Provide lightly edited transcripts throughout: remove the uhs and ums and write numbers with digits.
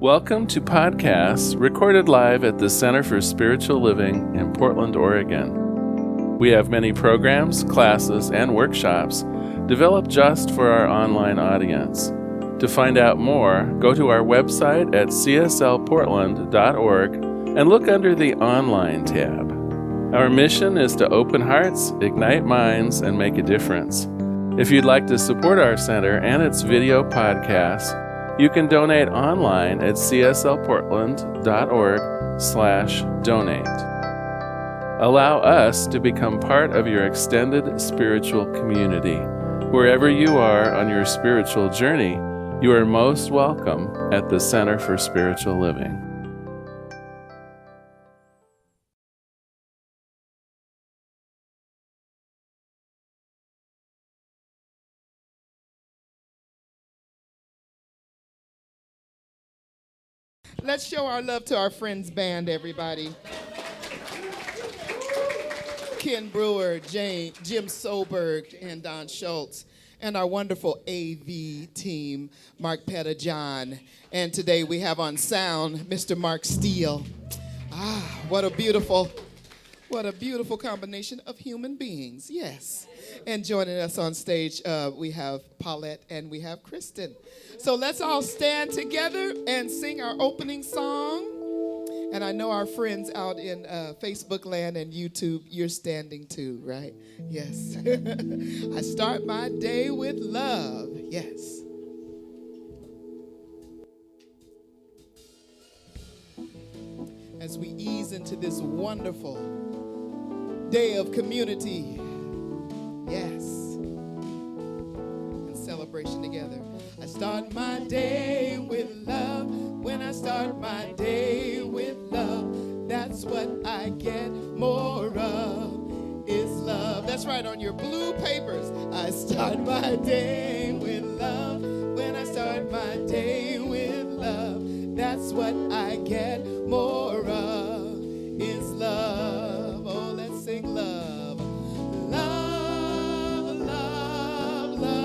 Welcome to podcasts recorded live at the Center for Spiritual Living in Portland, Oregon. We have many programs, classes, and workshops developed just for our online audience. To find out more, go to our website at cslportland.org and look under the Online tab. Our mission is to open hearts, ignite minds, and make a difference. If you'd like to support our center and its video podcasts, you can donate online at cslportland.org/donate. Allow us to become part of your extended spiritual community. Wherever you are on your spiritual journey, you are most welcome at the Center for Spiritual Living. Let's show our love to our Friends Band, everybody. Ken Brewer, Jim Soberg, and Don Schultz, and our wonderful AV team, Mark Pettijohn. And today we have on sound Mr. Mark Steele. What a beautiful combination of human beings, yes. And joining us on stage, we have Paulette and we have Kristen. So let's all stand together and sing our opening song. And I know our friends out in Facebook land and YouTube, you're standing too, right? Yes. I start my day with love, yes. As we ease into this wonderful day of community, yes, and celebration together. I start my day with love. When I start my day with love, that's what I get more of, is love. That's right, on your blue papers. I start my day with love. When I start my day with love, that's what I get more of, is love. Oh, let's sing love. Love, love, love.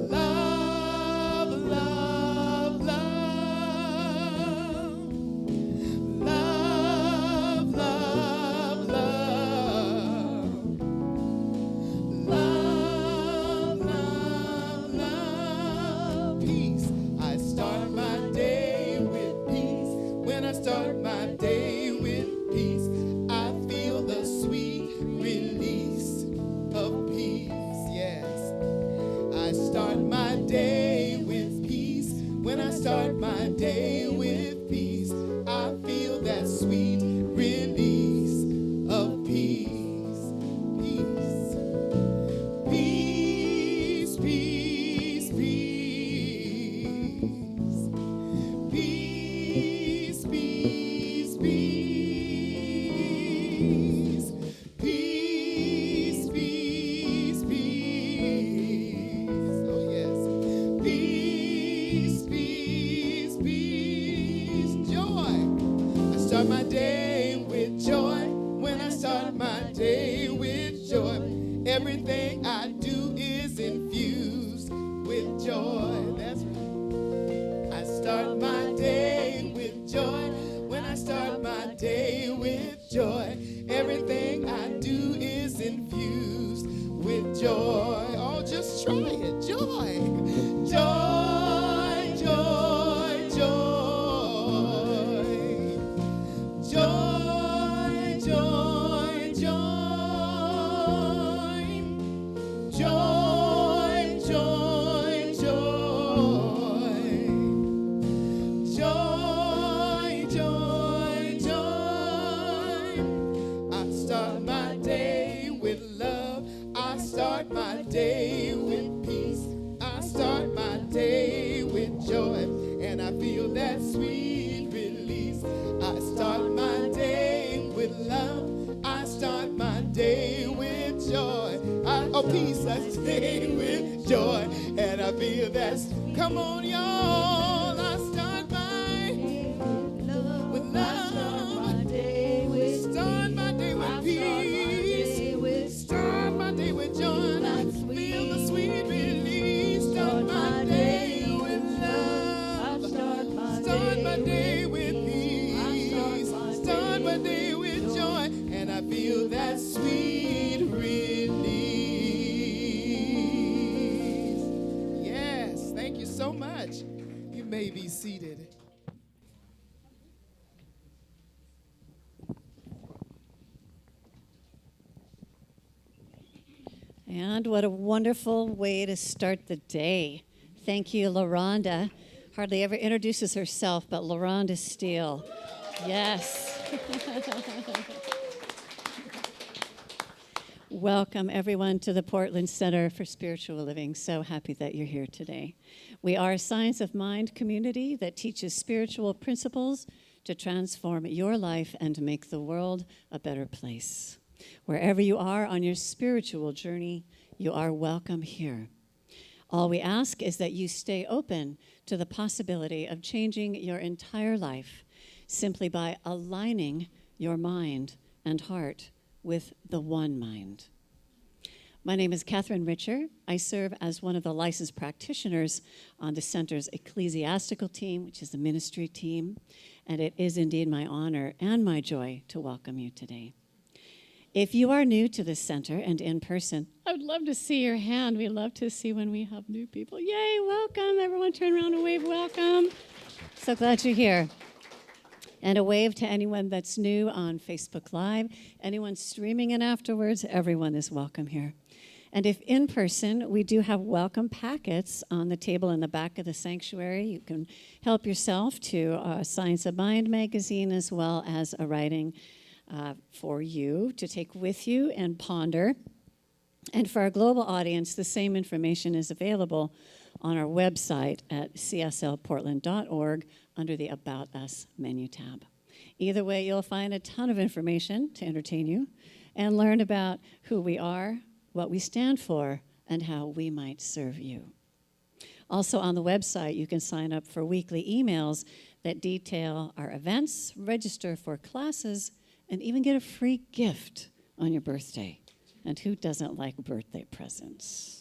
Love, love, love. Love, love, love. Love, love, love. Peace. I start my day with peace. When I start my day with peace, I feel the sweet release of peace, yes. I start my day with peace. When I start my day with peace, I feel that sweet release of peace. Peace. Peace, peace, peace. Peace, peace, peace. Peace, peace, peace. Oh, yes. Peace, peace, peace. Joy. I start my day with joy. When I start my day with joy, everything I do is infused with joy. That's right. I start my day with joy. When I start my day with joy, everything I do is infused with joy. Oh, just try it. Joy. Joy, joy, joy. Joy, joy, joy. Joy, joy, joy. Joy, joy, joy. I start my day with love. I start my day with peace. I start my day with joy. And I feel that sweet release. I start my day with love. I start my day with joy. Peace. I stay with joy. And I feel that's, come on, y'all. I start my with love. Start my day with peace. Start my day with joy. I feel the sweet release. Start my day with love. so much. You may be seated. And what a wonderful way to start the day. Thank you, LaRhonda. Hardly ever introduces herself, but LaRhonda Steele. Yes. Welcome, everyone, to the Portland Center for Spiritual Living. So happy that you're here today. We are a Science of Mind community that teaches spiritual principles to transform your life and to make the world a better place. Wherever you are on your spiritual journey, you are welcome here. All we ask is that you stay open to the possibility of changing your entire life simply by aligning your mind and heart with the one mind. My name is Catherine Richer. I serve as one of the licensed practitioners on the center's ecclesiastical team, which is the ministry team, and it is indeed my honor and my joy to welcome you today. If you are new to this center and in person, I would love to see your hand. We love to see when we have new people. Yay, welcome. Everyone turn around and wave welcome. So glad you're here. And a wave to anyone that's new on Facebook Live, anyone streaming in afterwards, everyone is welcome here. And if in person, we do have welcome packets on the table in the back of the sanctuary. You can help yourself to Science of Mind magazine as well as a writing for you to take with you and ponder. And for our global audience, the same information is available on our website at cslportland.org under the About Us menu tab. Either way, you'll find a ton of information to entertain you and learn about who we are, what we stand for, and how we might serve you. Also on the website, you can sign up for weekly emails that detail our events, register for classes, and even get a free gift on your birthday. And who doesn't like birthday presents?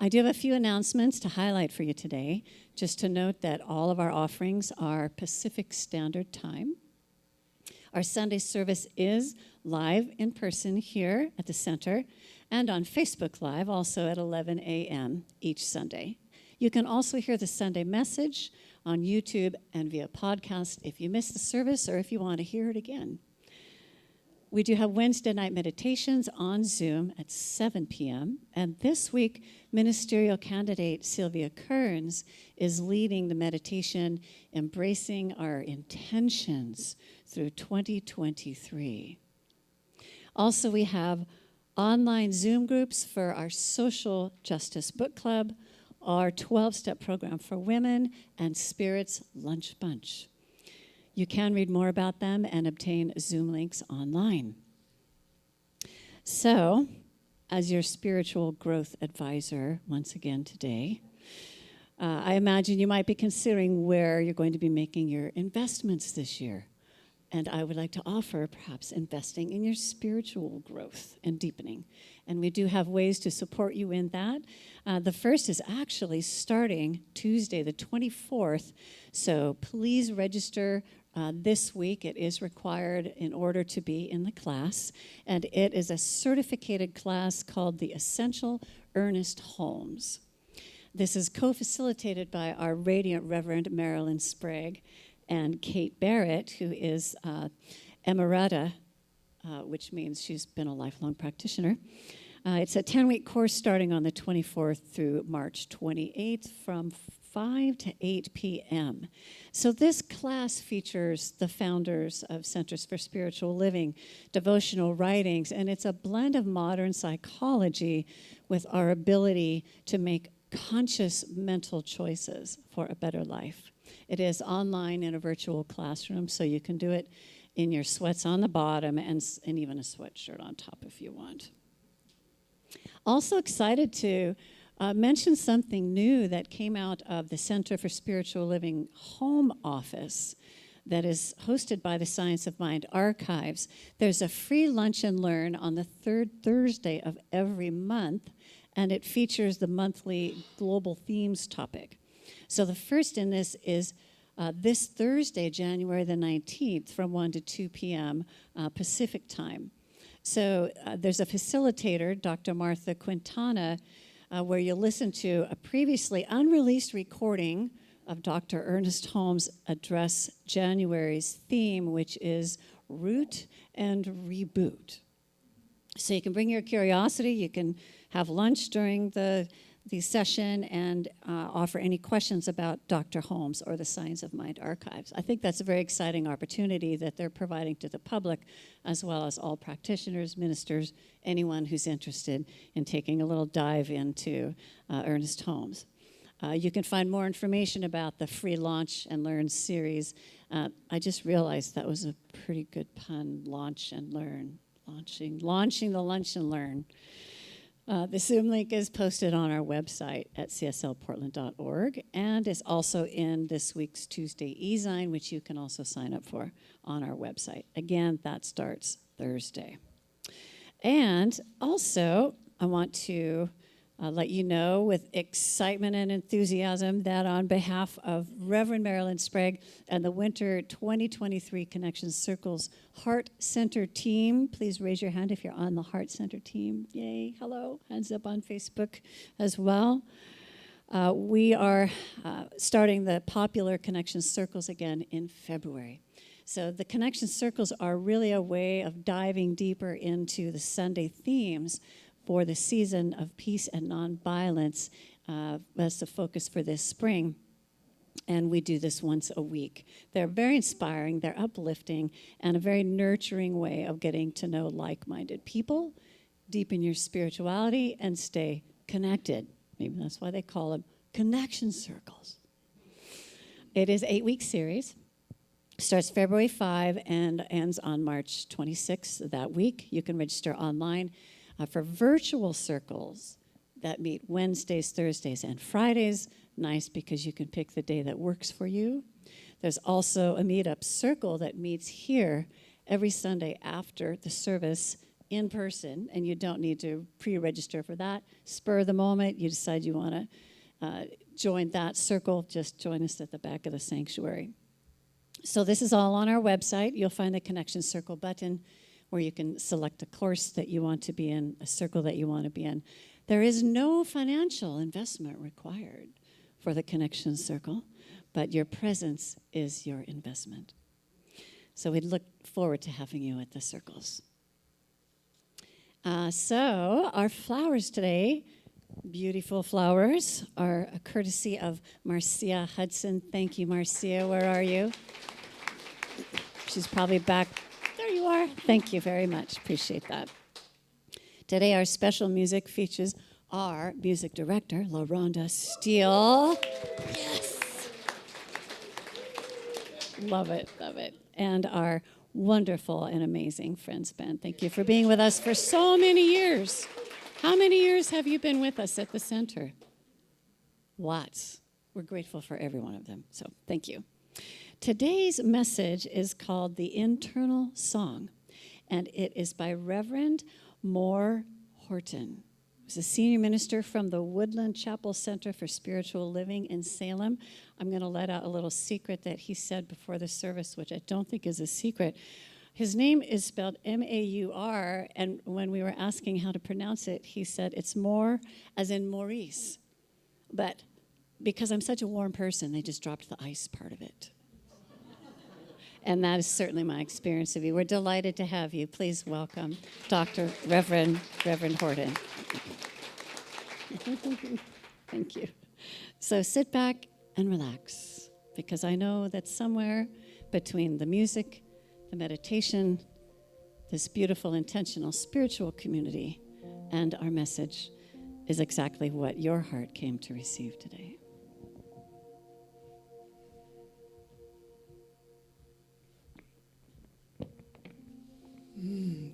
I do have a few announcements to highlight for you today. Just to note that all of our offerings are Pacific Standard Time. Our Sunday service is live in person here at the center and on Facebook Live, also at 11 a.m. each Sunday. You can also hear the Sunday message on YouTube and via podcast if you missed the service or if you want to hear it again. We do have Wednesday night meditations on Zoom at 7 p.m. And this week, ministerial candidate Sylvia Kearns is leading the meditation, Embracing Our Intentions through 2023. Also, we have online Zoom groups for our Social Justice Book Club, our 12-step program for women, and Spirit's Lunch Bunch. You can read more about them and obtain Zoom links online. So, as your spiritual growth advisor, once again today, I imagine you might be considering where you're going to be making your investments this year. And I would like to offer perhaps investing in your spiritual growth and deepening. And we do have ways to support you in that. The first is actually starting Tuesday, the 24th. So please register this week. It is required in order to be in the class. And it is a certificated class called the Essential Ernest Holmes. This is co-facilitated by our radiant Reverend Marilyn Sprague and Kate Barrett, who is emerita, which means she's been a lifelong practitioner. It's a 10-week course starting on the 24th through March 28th from 5 to 8 p.m. So this class features the founders of Centers for Spiritual Living, devotional writings, and it's a blend of modern psychology with our ability to make conscious mental choices for a better life. It is online in a virtual classroom, so you can do it in your sweats on the bottom and even a sweatshirt on top if you want. Also excited to mention something new that came out of the Center for Spiritual Living home office that is hosted by the Science of Mind Archives. There's a free lunch and learn on the third Thursday of every month, and it features the monthly global themes topic. So the first in this is this Thursday, January the 19th, from 1 to 2 p.m. Pacific time. So there's a facilitator, Dr. Martha Quintana, where you'll listen to a previously unreleased recording of Dr. Ernest Holmes address January's theme, which is root and reboot. So you can bring your curiosity, you can have lunch during the session and offer any questions about Dr. Holmes or the Science of Mind archives. I think that's a very exciting opportunity that they're providing to the public, as well as all practitioners, ministers, anyone who's interested in taking a little dive into Ernest Holmes. You can find more information about the free Launch and Learn series. I just realized that was a pretty good pun, launch and learn. Launching the Lunch and Learn. The Zoom link is posted on our website at cslportland.org and is also in this week's Tuesday e-zine, which you can also sign up for on our website. Again, that starts Thursday. And also, I want to let you know with excitement and enthusiasm that on behalf of Reverend Marilyn Sprague and the Winter 2023 Connection Circles Heart Center team, please raise your hand if you're on the Heart Center team. Yay, hello, hands up on Facebook as well. We are starting the popular Connection Circles again in February. So the Connection Circles are really a way of diving deeper into the Sunday themes for the season of peace and nonviolence. That's the focus for this spring. And we do this once a week. They're very inspiring, they're uplifting, and a very nurturing way of getting to know like-minded people, deepen your spirituality, and stay connected. Maybe that's why they call them Connection Circles. It is an 8-week series. Starts February 5 and ends on March 26th that week. You can register online. For virtual circles that meet Wednesdays, Thursdays, and Fridays. Nice because you can pick the day that works for you. There's also a meetup circle that meets here every Sunday after the service in person, and you don't need to pre-register for that. Spur of the moment, you decide you want to join that circle, just join us at the back of the sanctuary. So this is all on our website. You'll find the Connection Circle button where you can select a course that you want to be in, a circle that you want to be in. There is no financial investment required for the Connection Circle, but your presence is your investment. So we'd look forward to having you at the circles. So our flowers today, beautiful flowers, are a courtesy of Marcia Hudson. Thank you, Marcia. Where are you? She's probably back. There you are. Thank you very much. Appreciate that. Today, our special music features our music director, LaRhonda Steele. Yes. Love it, love it. And our wonderful and amazing Friends Band. Thank you for being with us for so many years. How many years have you been with us at the center? Lots. We're grateful for every one of them. So thank you. Today's message is called The Internal Song, and it is by Reverend Maur Horton. He's a senior minister from the Woodland Chapel Center for Spiritual Living in Salem. I'm going to let out a little secret that he said before the service, which I don't think is a secret. His name is spelled M-A-U-R, and when we were asking how to pronounce it, he said it's Maur, as in Maurice. But because I'm such a warm person, they just dropped the ice part of it. And that is certainly my experience of you. We're delighted to have you. Please welcome Dr. Reverend Horton. Thank you. So sit back and relax, because I know that somewhere between the music, the meditation, this beautiful, intentional, spiritual community, and our message is exactly what your heart came to receive today.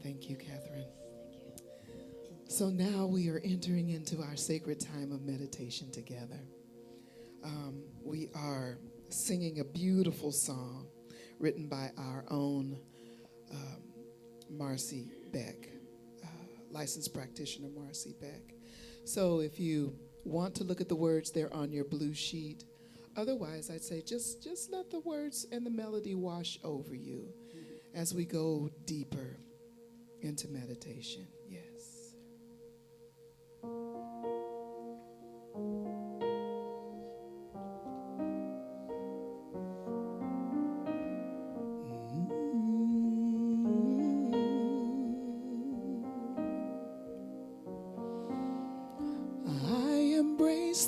Thank you, Catherine. So now we are entering into our sacred time of meditation together. We are singing a beautiful song written by our own Marcy Beck, licensed practitioner Marcy Beck. So if you want to look at the words, they're on your blue sheet. Otherwise, I'd say just let the words and the melody wash over you as we go deeper into meditation. Yes.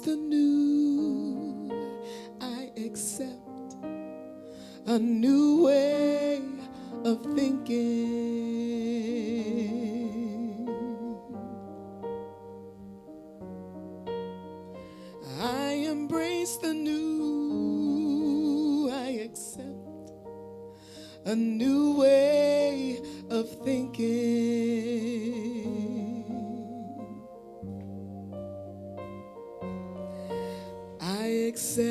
the new. I accept a new way of thinking. I embrace the new. I accept a new way of thinking. I accept,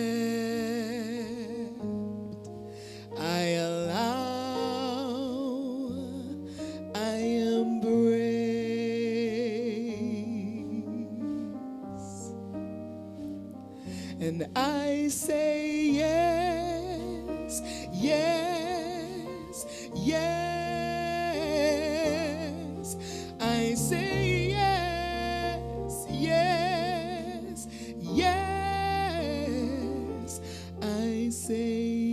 I allow, I embrace, and I say yes, yes, yes. I say yes, yes, yes. I say yes.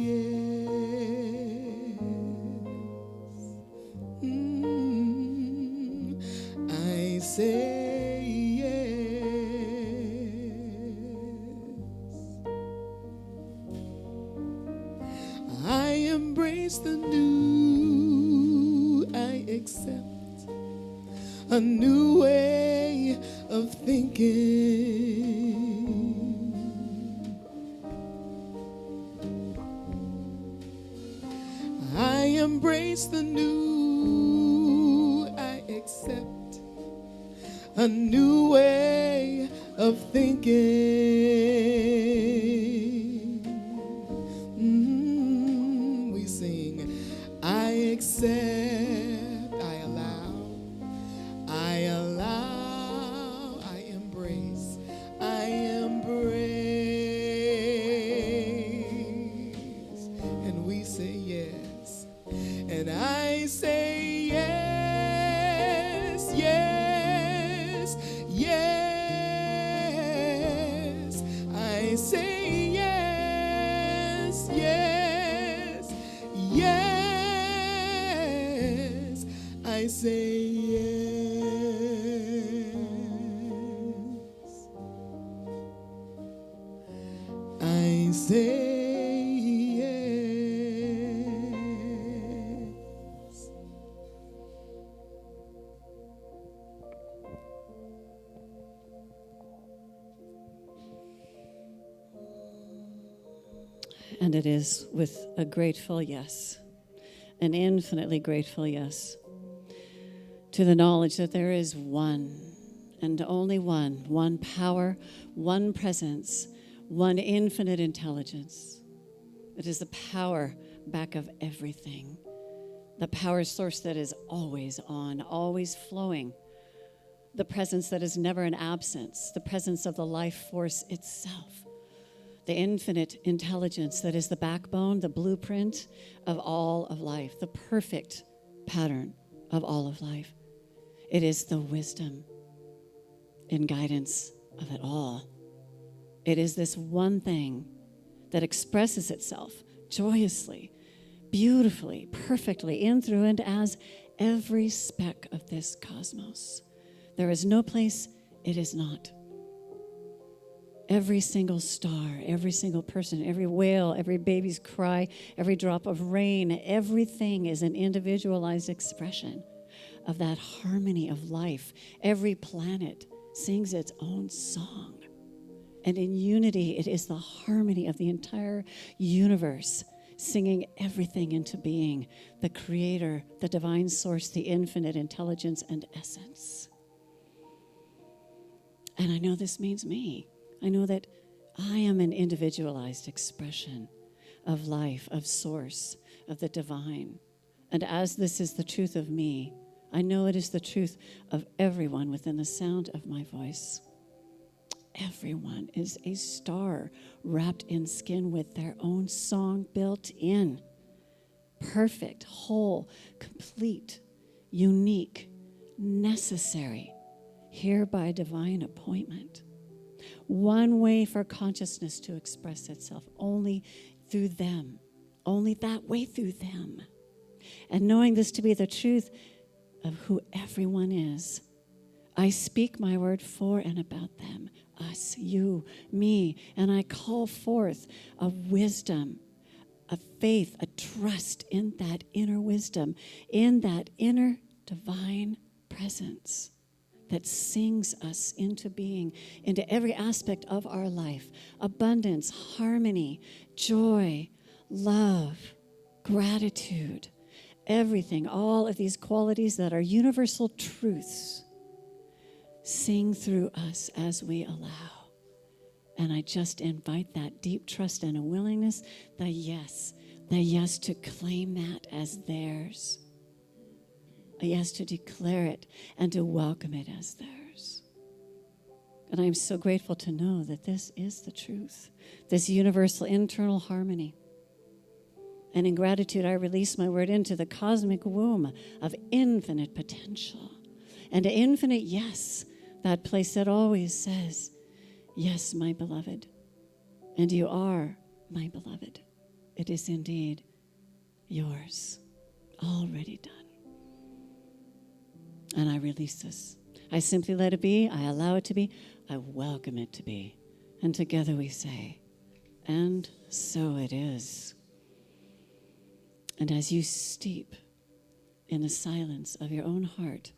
I say yes. I embrace the new. I accept a new way of thinking. I embrace the new. I accept a new way of thinking. We sing, I accept, I allow, I allow, I embrace, I embrace. And we say yes. And I say yes, yes, yes. I say yes, yes, yes. I say yes. I say yes. And it is with a grateful yes, an infinitely grateful yes, to the knowledge that there is one and only one power, one presence, one infinite intelligence. It is the power back of everything, the power source that is always on, always flowing, the presence that is never an absence, the presence of the life force itself, the infinite intelligence that is the backbone, the blueprint of all of life, the perfect pattern of all of life. It is the wisdom and guidance of it all. It is this one thing that expresses itself joyously, beautifully, perfectly, in, through, and as every speck of this cosmos. There is no place it is not. Every single star, every single person, every whale, every baby's cry, every drop of rain, everything is an individualized expression of that harmony of life. Every planet sings its own song. And in unity, it is the harmony of the entire universe, singing everything into being, the creator, the divine source, the infinite intelligence and essence. And I know this means me. I know that I am an individualized expression of life, of source, of the divine. And as this is the truth of me, I know it is the truth of everyone within the sound of my voice. Everyone is a star wrapped in skin with their own song built in. Perfect, whole, complete, unique, necessary, here by divine appointment. One way for consciousness to express itself, only through them, only that way through them. And knowing this to be the truth of who everyone is, I speak my word for and about them, us, you, me, and I call forth a wisdom, a faith, a trust in that inner wisdom, in that inner divine presence that sings us into being, into every aspect of our life. Abundance, harmony, joy, love, gratitude, everything, all of these qualities that are universal truths sing through us as we allow. And I just invite that deep trust and a willingness, the yes to claim that as theirs. A yes to declare it and to welcome it as theirs. And I'm so grateful to know that this is the truth, this universal internal harmony. And in gratitude, I release my word into the cosmic womb of infinite potential and an infinite yes, that place that always says, yes, my beloved, and you are my beloved. It is indeed yours, already done. And I release this. I simply let it be. I allow it to be. I welcome it to be. And together we say, and so it is. And as you steep in the silence of your own heart,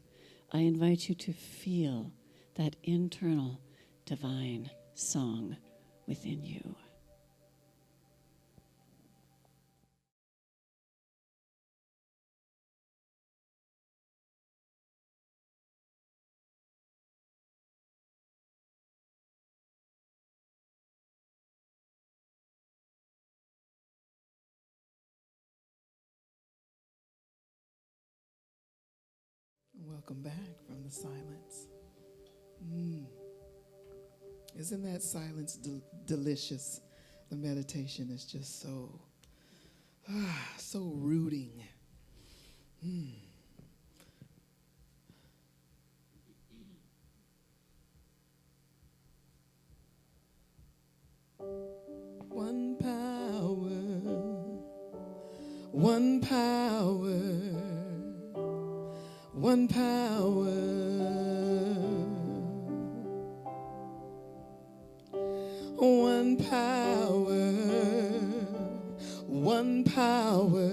I invite you to feel that internal divine song within you. Welcome back from the silence. Isn't that silence delicious? The meditation is just so rooting. One power, one power, one power, one power, one power,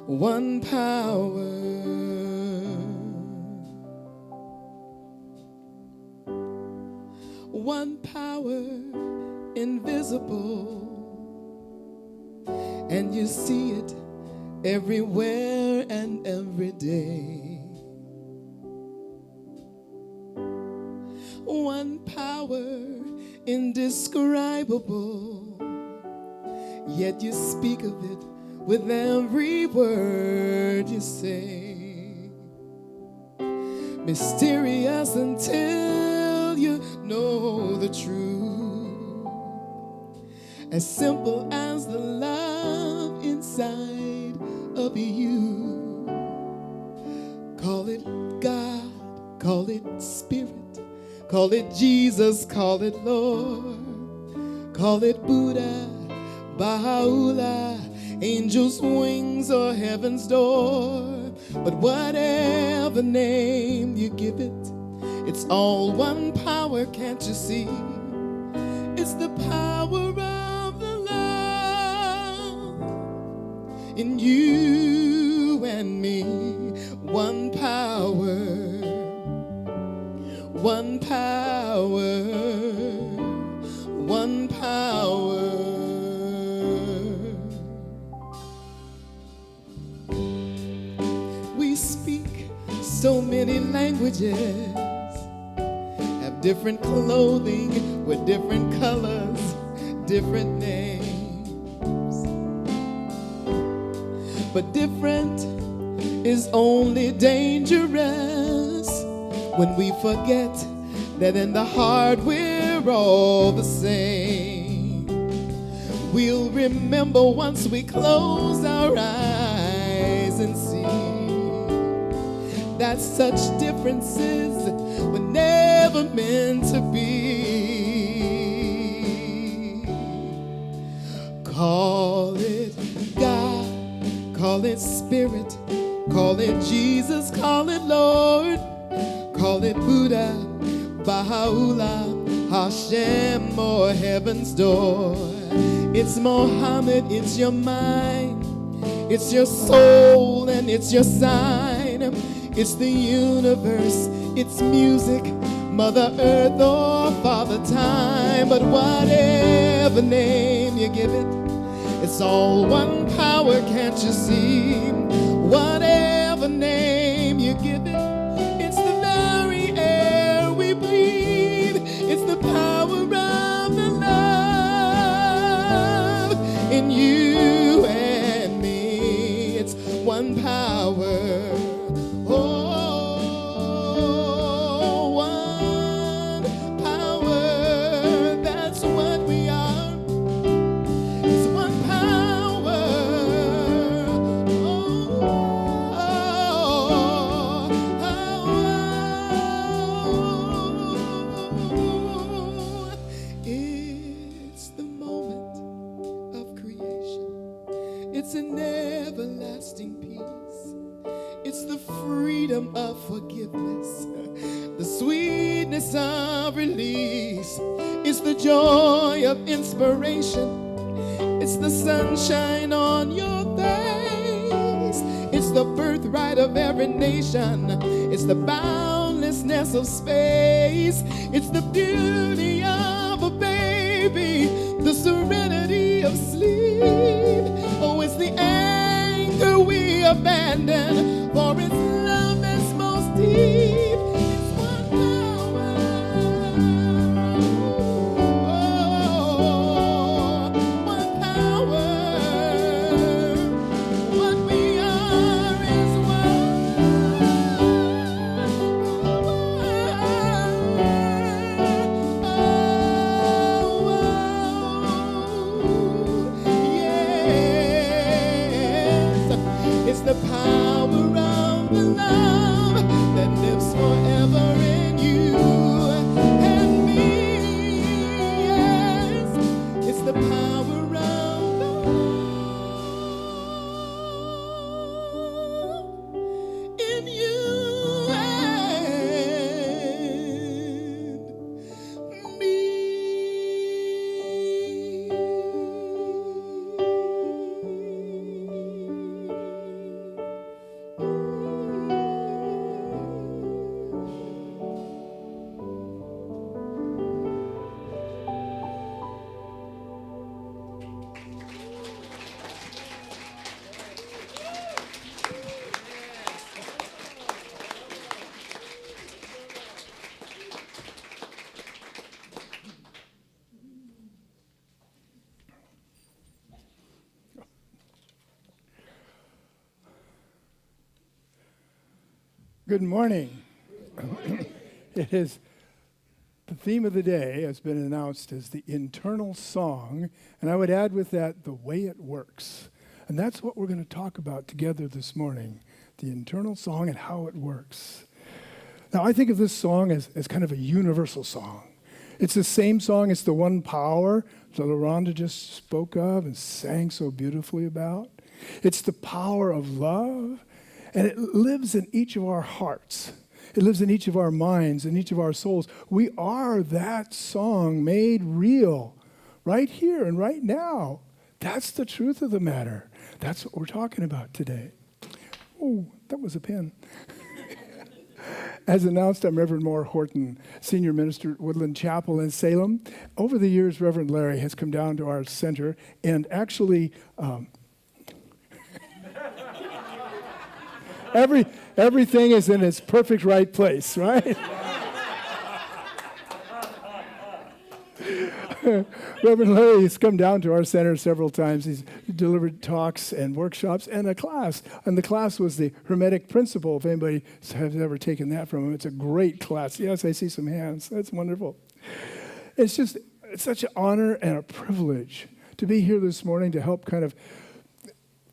one power, one power, invisible, and you see it everywhere and every day. One power, indescribable, yet you speak of it with every word you say. Mysterious until you know the truth, as simple as the love inside of you. Call it God, call it Spirit, call it Jesus, call it Lord, call it Buddha, Baha'u'llah, angels' wings or heaven's door. But whatever name you give it, it's all one power, can't you see? It's the power of the love in you and me. One power, one power, one power. We speak so many languages, have different clothing with different colors, different names. But different is only dangerous when we forget that in the heart we're all the same. We'll remember once we close our eyes and see that such differences were never meant to be. Call it God, call it Spirit, call it Jesus, call it Lord, Buddha, Baha'u'llah, Hashem, or heaven's door. It's Mohammed, it's your mind, it's your soul, and it's your sign. It's the universe, it's music, Mother Earth or Father Time. But whatever name you give it, it's all one power, can't you see? Whatever name you give it, it's the very air we breathe. It's the power of the love in you and me. It's one power. Oh, one power. That's what we are. It's one power. It's the moment of creation. It's an everlasting peace. It's the freedom of forgiveness, the sweetness of release. It's the joy of inspiration. It's the sunshine on your face. It's the birthright of every nation. It's the boundlessness of space. It's the beauty of a baby, the serenity of sleep. Oh, it's the anger we abandon, for its love that's most deep. It's one power. Oh, one power. What we are is it's the power of the love that lives forever in you and me. Yes, it's the power of the love in you and me. Good morning. It is the theme of the day has been announced as the internal song, and I would add with that the way it works. And that's what we're going to talk about together this morning, the internal song and how it works. Now, I think of this song as kind of a universal song. It's the same song, it's the one power that LaRhonda just spoke of and sang so beautifully about. It's the power of love. And it lives in each of our hearts. It lives in each of our minds, in each of our souls. We are that song made real right here and right now. That's the truth of the matter. That's what we're talking about today. Oh, that was a pin. As announced, I'm Reverend Maur Horton, Senior Minister at Woodland Chapel in Salem. Over the years, Reverend Larry has come down to our center and actually everything is in its perfect right place, right? Reverend Larry has come down to our center several times. He's delivered talks and workshops and a class. And the class was the Hermetic Principle, if anybody has ever taken that from him. It's a great class. Yes, I see some hands. That's wonderful. It's such an honor and a privilege to be here this morning to help kind of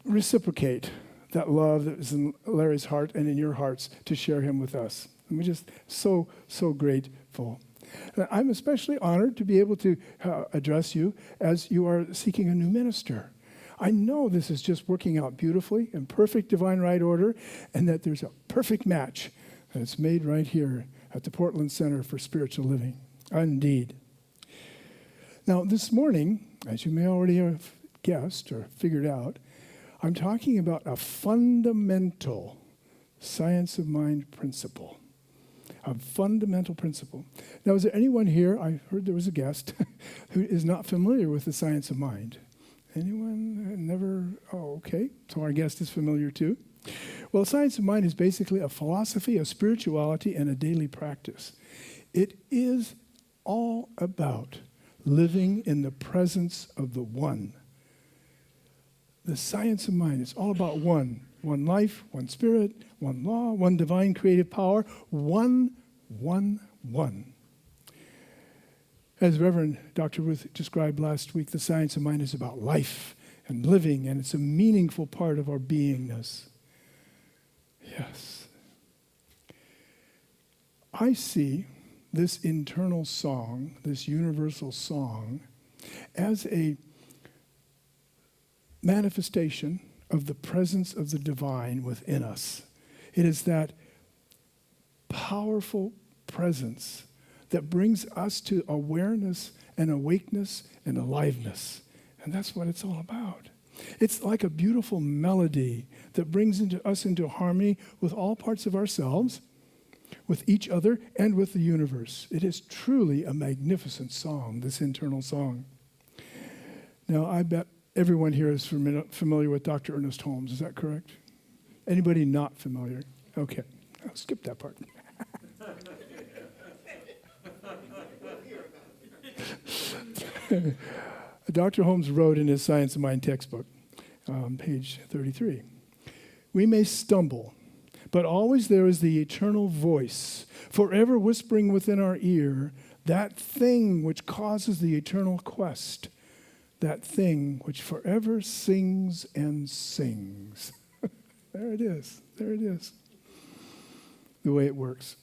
reciprocate that love that is in Larry's heart and in your hearts to share him with us. And we're just so grateful. And I'm especially honored to be able to address you as you are seeking a new minister. I know this is just working out beautifully in perfect divine right order, and that there's a perfect match, and it's made right here at the Portland Center for Spiritual Living. Indeed. Now, this morning, as you may already have guessed or figured out, I'm talking about a fundamental science of mind principle. A fundamental principle. Now, is there anyone here, I heard there was a guest, who is not familiar with the science of mind? Anyone never? Oh, okay. So our guest is familiar too. Well, the science of mind is basically a philosophy of spirituality and a daily practice. It is all about living in the presence of the One. The science of mind is all about one. One life, one spirit, one law, one divine creative power, one. As Reverend Dr. Ruth described last week, the science of mind is about life and living, and it's a meaningful part of our beingness. Yes. I see this internal song, this universal song, as a manifestation of the presence of the divine within us. It is that powerful presence that brings us to awareness and awakeness and aliveness. And that's what it's all about. It's like a beautiful melody that brings us into harmony with all parts of ourselves, with each other, and with the universe. It is truly a magnificent song, this internal song. Now, I bet everyone here is familiar with Dr. Ernest Holmes. Is that correct? Anybody not familiar? Okay. I'll skip that part. Dr. Holmes wrote in his Science of Mind textbook, page 33, "We may stumble, but always there is the eternal voice, forever whispering within our ear, that thing which causes the eternal quest, that thing which forever sings and sings." There it is. There it is. The way it works.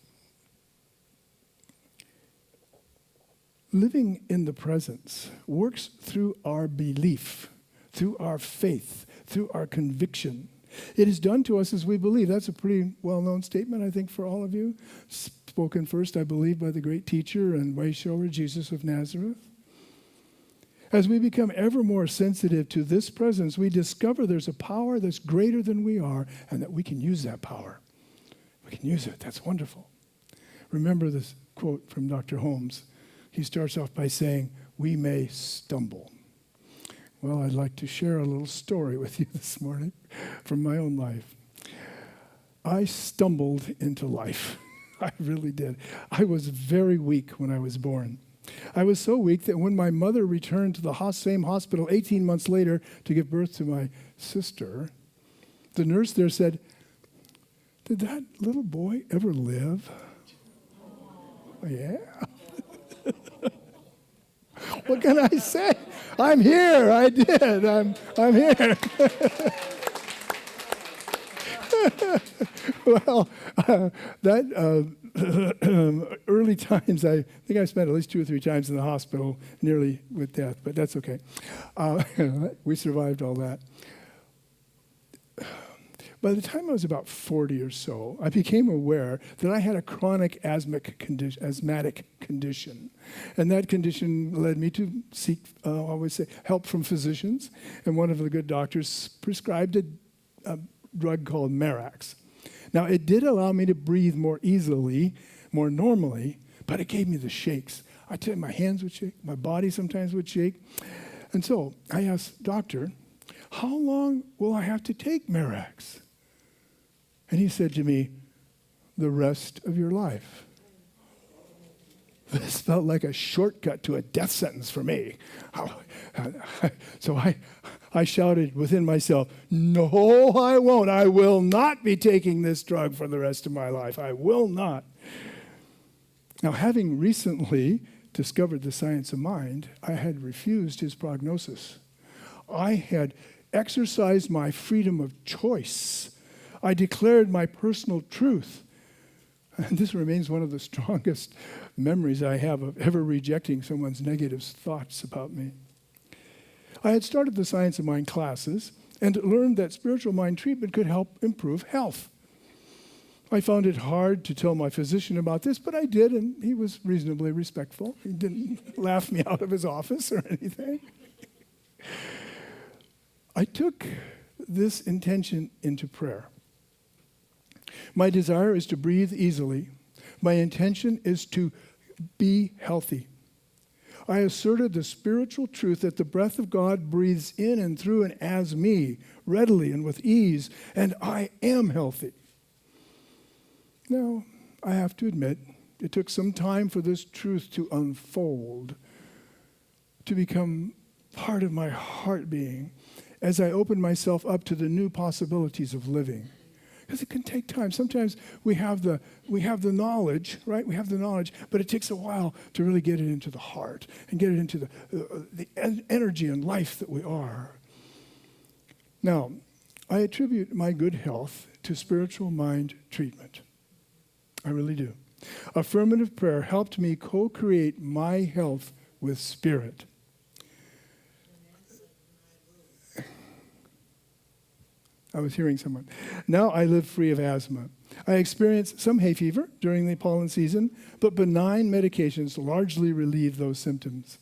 Living in the presence works through our belief, through our faith, through our conviction. It is done to us as we believe. That's a pretty well-known statement, I think, for all of you. Spoken first, I believe, by the great teacher and way shower, Jesus of Nazareth. As we become ever more sensitive to this presence, we discover there's a power that's greater than we are and that we can use that power. We can use it. That's wonderful. Remember this quote from Dr. Holmes. He starts off by saying, "We may stumble." Well, I'd like to share a little story with you this morning from my own life. I stumbled into life. I really did. I was very weak when I was born. I was so weak that when my mother returned to the same hospital 18 months later to give birth to my sister, the nurse there said, "Did that little boy ever live?" Yeah. What can I say? I'm here. I did. I'm here. Well, early times, I think I spent at least 2 or 3 times in the hospital, nearly with death, but that's okay. We survived all that. By the time I was about 40 or so, I became aware that I had a chronic asthmatic condition. And that condition led me to seek, help from physicians. And one of the good doctors prescribed a drug called Marax. Now, it did allow me to breathe more easily, more normally, but it gave me the shakes. I tell you, my hands would shake, my body sometimes would shake. And so I asked, "Doctor, how long will I have to take Marax?" And he said to me, "The rest of your life." This felt like a shortcut to a death sentence for me. So I shouted within myself, "No, I won't. I will not be taking this drug for the rest of my life. I will not." Now, having recently discovered the science of mind, I had refused his prognosis. I had exercised my freedom of choice. I declared my personal truth. And this remains one of the strongest memories I have of ever rejecting someone's negative thoughts about me. I had started the Science of Mind classes and learned that spiritual mind treatment could help improve health. I found it hard to tell my physician about this, but I did, and he was reasonably respectful. He didn't laugh me out of his office or anything. I took this intention into prayer. My desire is to breathe easily. My intention is to be healthy. I asserted the spiritual truth that the breath of God breathes in and through and as me, readily and with ease, and I am healthy. Now, I have to admit, it took some time for this truth to unfold, to become part of my heart being, as I opened myself up to the new possibilities of living. Because it can take time. Sometimes we have the knowledge, right? We have the knowledge, but it takes a while to really get it into the heart and get it into the energy and life that we are. Now, I attribute my good health to spiritual mind treatment. I really do. Affirmative prayer helped me co-create my health with spirit. I was hearing someone. Now I live free of asthma. I experienced some hay fever during the pollen season, but benign medications largely relieve those symptoms.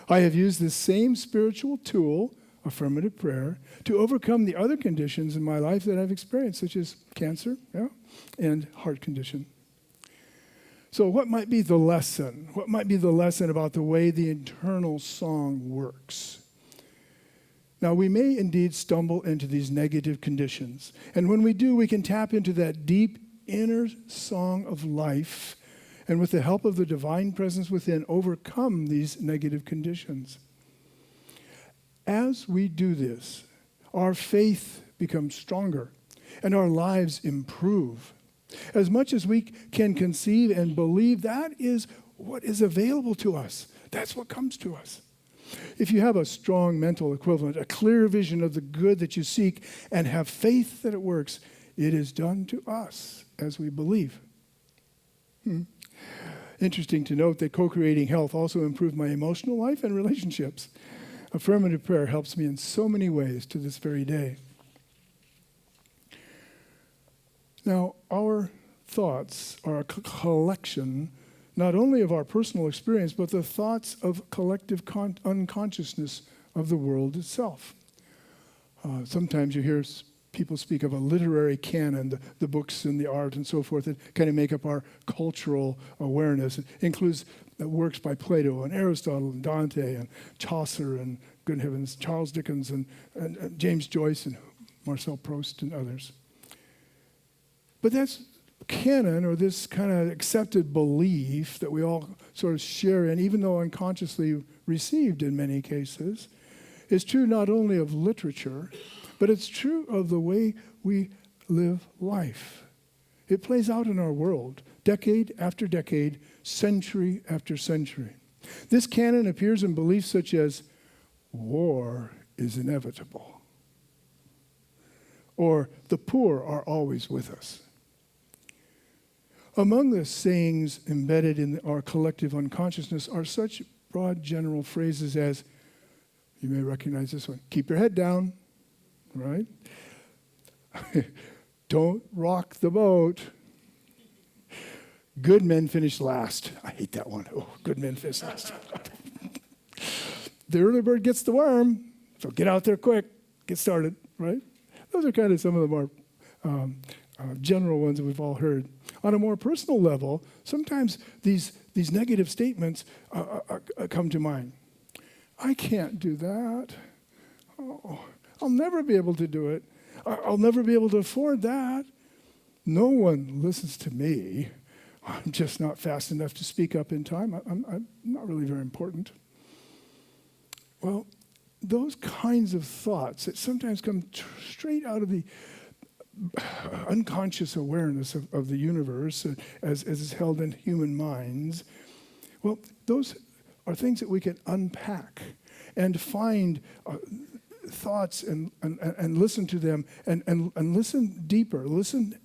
I have used this same spiritual tool, affirmative prayer, to overcome the other conditions in my life that I've experienced, such as cancer, and heart condition. So what might be the lesson? What might be the lesson about the way the internal song works? Now, we may indeed stumble into these negative conditions. And when we do, we can tap into that deep inner song of life, and with the help of the divine presence within, overcome these negative conditions. As we do this, our faith becomes stronger, and our lives improve. As much as we can conceive and believe, that is what is available to us. That's what comes to us. If you have a strong mental equivalent, a clear vision of the good that you seek, and have faith that it works, it is done to us as we believe. Interesting to note that co-creating health also improved my emotional life and relationships. Affirmative prayer helps me in so many ways to this very day. Now, our thoughts are a collection not only of our personal experience, but the thoughts of collective unconsciousness of the world itself. Sometimes you hear people speak of a literary canon, the books and the art and so forth that kind of make up our cultural awareness. It includes works by Plato and Aristotle and Dante and Chaucer and, good heavens, Charles Dickens and James Joyce and Marcel Proust and others. But that's canon, or this kind of accepted belief that we all sort of share in, even though unconsciously received in many cases, is true not only of literature, but it's true of the way we live life. It plays out in our world, decade after decade, century after century. This canon appears in beliefs such as war is inevitable, or the poor are always with us. Among the sayings embedded in our collective unconsciousness are such broad general phrases as, you may recognize this one, keep your head down, right? Don't rock the boat. Good men finish last. I hate that one. Oh, good men finish last. The early bird gets the worm, so get out there quick, get started, right? Those are kind of some of the more general ones that we've all heard. On a more personal level, sometimes these negative statements come to mind. I can't do that. Oh, I'll never be able to do it. I'll never be able to afford that. No one listens to me. I'm just not fast enough to speak up in time. I'm not really very important. Well, those kinds of thoughts that sometimes come straight out of the unconscious awareness of the universe as is held in human minds, well, those are things that we can unpack and find thoughts and listen to them and listen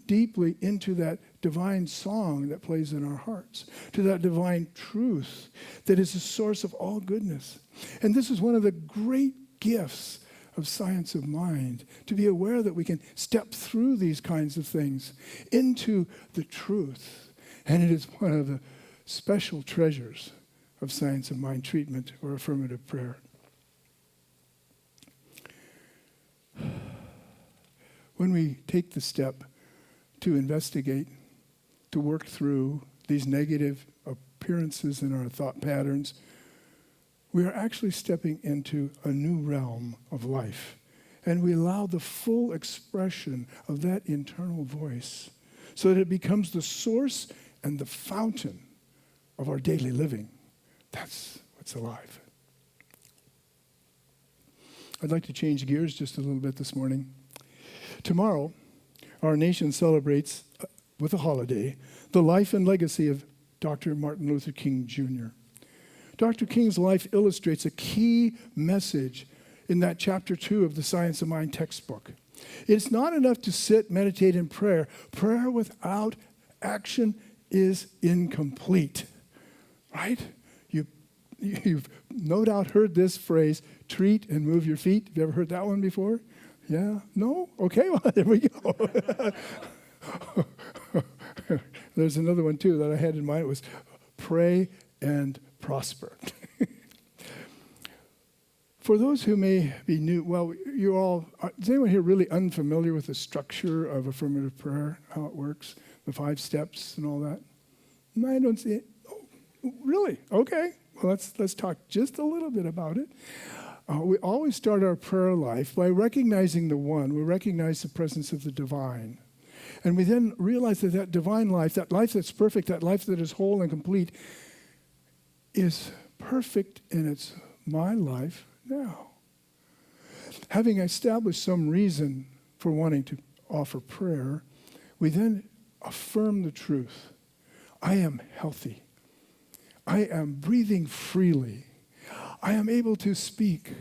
deeply into that divine song that plays in our hearts, to that divine truth that is the source of all goodness. And this is one of the great gifts of science of mind, to be aware that we can step through these kinds of things into the truth. And it is one of the special treasures of science of mind treatment or affirmative prayer. When we take the step to investigate, to work through these negative appearances in our thought patterns, we are actually stepping into a new realm of life. And we allow the full expression of that internal voice so that it becomes the source and the fountain of our daily living. That's what's alive. I'd like to change gears just a little bit this morning. Tomorrow, our nation celebrates, with a holiday, the life and legacy of Dr. Martin Luther King Jr. Dr. King's life illustrates a key message in that chapter 2 of the Science of Mind textbook. It's not enough to sit, meditate, and prayer. Prayer without action is incomplete, right? You've no doubt heard this phrase, treat and move your feet. Have you ever heard that one before? Yeah? No? Okay, well, there we go. There's another one, too, that I had in mind. It was pray and prosper. For those who may be new, well, is anyone here really unfamiliar with the structure of affirmative prayer, how it works, the 5 steps and all that? No, I don't see it. Oh, really? Okay. Well, let's talk just a little bit about it. We always start our prayer life by recognizing the One. We recognize the presence of the divine. And we then realize that divine life, that life that's perfect, that life that is whole and complete, is perfect and it's my life now. Having established some reason for wanting to offer prayer, we then affirm the truth. I am healthy. I am breathing freely. I am able to speak.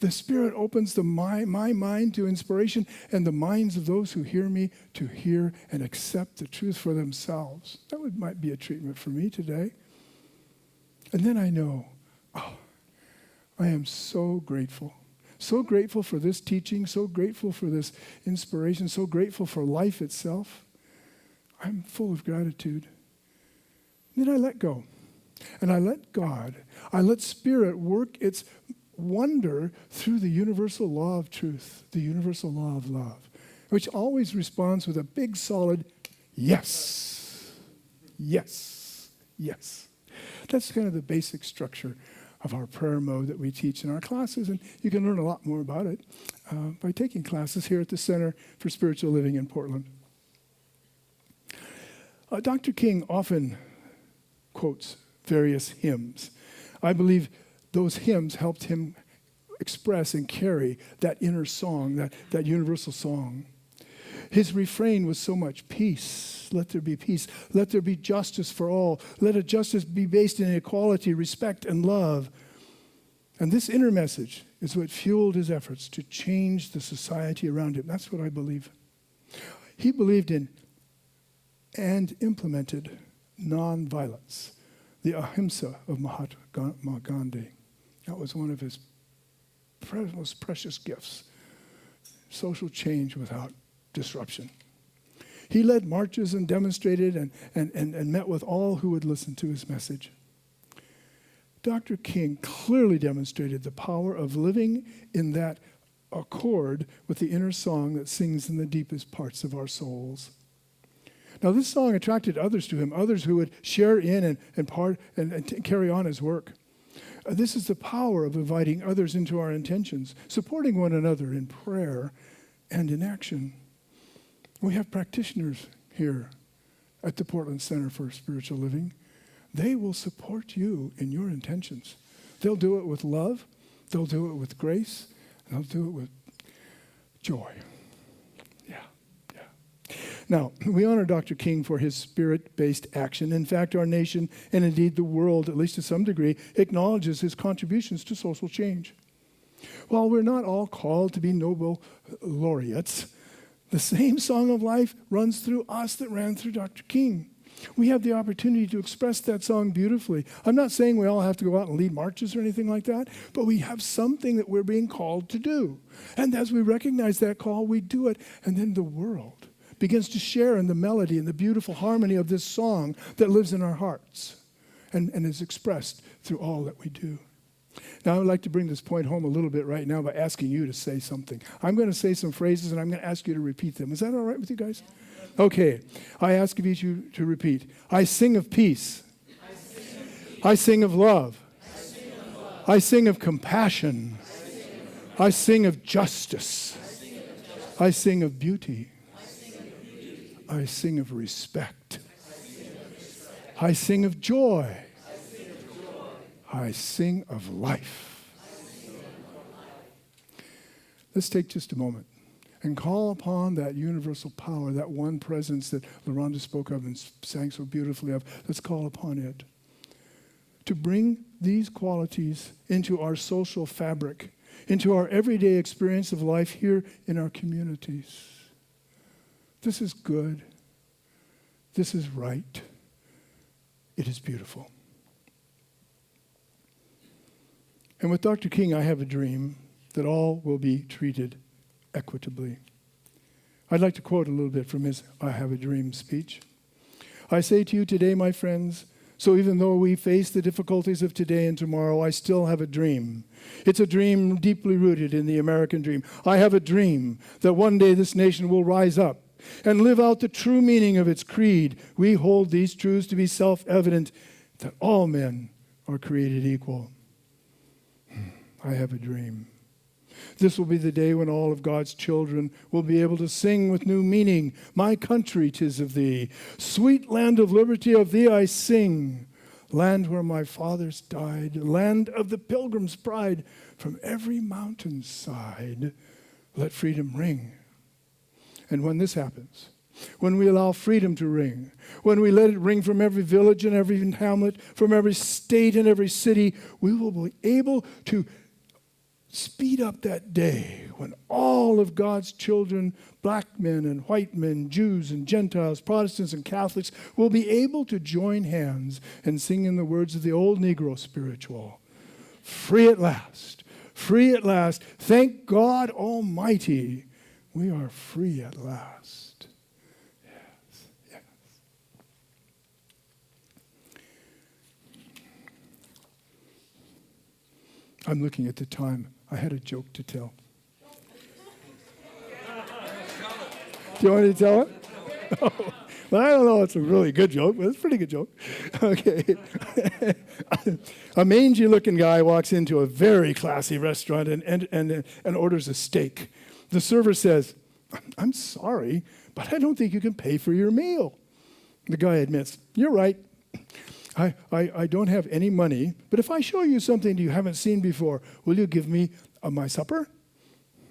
The Spirit opens my mind to inspiration and the minds of those who hear me to hear and accept the truth for themselves. That might be a treatment for me today. And then I know, I am so grateful. So grateful for this teaching, so grateful for this inspiration, so grateful for life itself. I'm full of gratitude. Then I let go. And I let God, I let Spirit work its wonder through the universal law of truth, the universal law of love, which always responds with a big, solid yes. Yes. Yes. That's kind of the basic structure of our prayer mode that we teach in our classes, and you can learn a lot more about it by taking classes here at the Center for Spiritual Living in Portland. Dr. King often quotes various hymns. I believe those hymns helped him express and carry that inner song, that universal song. His refrain was so much peace. Let there be peace. Let there be justice for all. Let a justice be based in equality, respect, and love. And this inner message is what fueled his efforts to change the society around him. That's what I believe. He believed in and implemented nonviolence, the ahimsa of Mahatma Gandhi. That was one of his most precious gifts. Social change without disruption. He led marches and demonstrated and met with all who would listen to his message. Dr. King clearly demonstrated the power of living in that accord with the inner song that sings in the deepest parts of our souls. Now, this song attracted others to him, others who would share in and carry on his work. This is the power of inviting others into our intentions, supporting one another in prayer and in action. We have practitioners here at the Portland Center for Spiritual Living. They will support you in your intentions. They'll do it with love, they'll do it with grace, and they'll do it with joy. Now, we honor Dr. King for his spirit-based action. In fact, our nation, and indeed the world, at least to some degree, acknowledges his contributions to social change. While we're not all called to be Nobel laureates, the same song of life runs through us that ran through Dr. King. We have the opportunity to express that song beautifully. I'm not saying we all have to go out and lead marches or anything like that, but we have something that we're being called to do. And as we recognize that call, we do it. And then the world begins to share in the melody and the beautiful harmony of this song that lives in our hearts and is expressed through all that we do. Now, I would like to bring this point home a little bit right now by asking you to say something. I'm going to say some phrases, and I'm going to ask you to repeat them. Is that all right with you guys? Okay. I ask of each of you to repeat. I sing of peace. I sing of love. I sing of compassion. I sing of justice. I sing of beauty. I sing of respect. I sing of joy. I sing of life. Let's take just a moment and call upon that universal power, that one presence that LaRhonda spoke of and sang so beautifully of. Let's call upon it to bring these qualities into our social fabric, into our everyday experience of life here in our communities. This is good. This is right. It is beautiful. And with Dr. King, I have a dream that all will be treated equitably. I'd like to quote a little bit from his I Have a Dream speech. I say to you today, my friends, so even though we face the difficulties of today and tomorrow, I still have a dream. It's a dream deeply rooted in the American dream. I have a dream that one day this nation will rise up and live out the true meaning of its creed. We hold these truths to be self-evident, that all men are created equal. I have a dream. This will be the day when all of God's children will be able to sing with new meaning. My country, 'tis of thee. Sweet land of liberty, of thee I sing. Land where my fathers died. Land of the pilgrim's pride. From every mountainside, let freedom ring. And when this happens, when we allow freedom to ring, when we let it ring from every village and every hamlet, from every state and every city, we will be able to speed up that day when all of God's children, black men and white men, Jews and Gentiles, Protestants and Catholics, will be able to join hands and sing in the words of the old Negro spiritual. Free at last, free at last. Thank God Almighty, we are free at last. Yes, yes. I'm looking at the time. I had a joke to tell. Do you want me to tell it? Oh, well, I don't know. It's a really good joke, but it's a pretty good joke. Okay. A mangy-looking guy walks into a very classy restaurant and orders a steak. The server says, "I'm sorry, but I don't think you can pay for your meal." The guy admits, "You're right. I don't have any money, but if I show you something you haven't seen before, will you give me my supper?"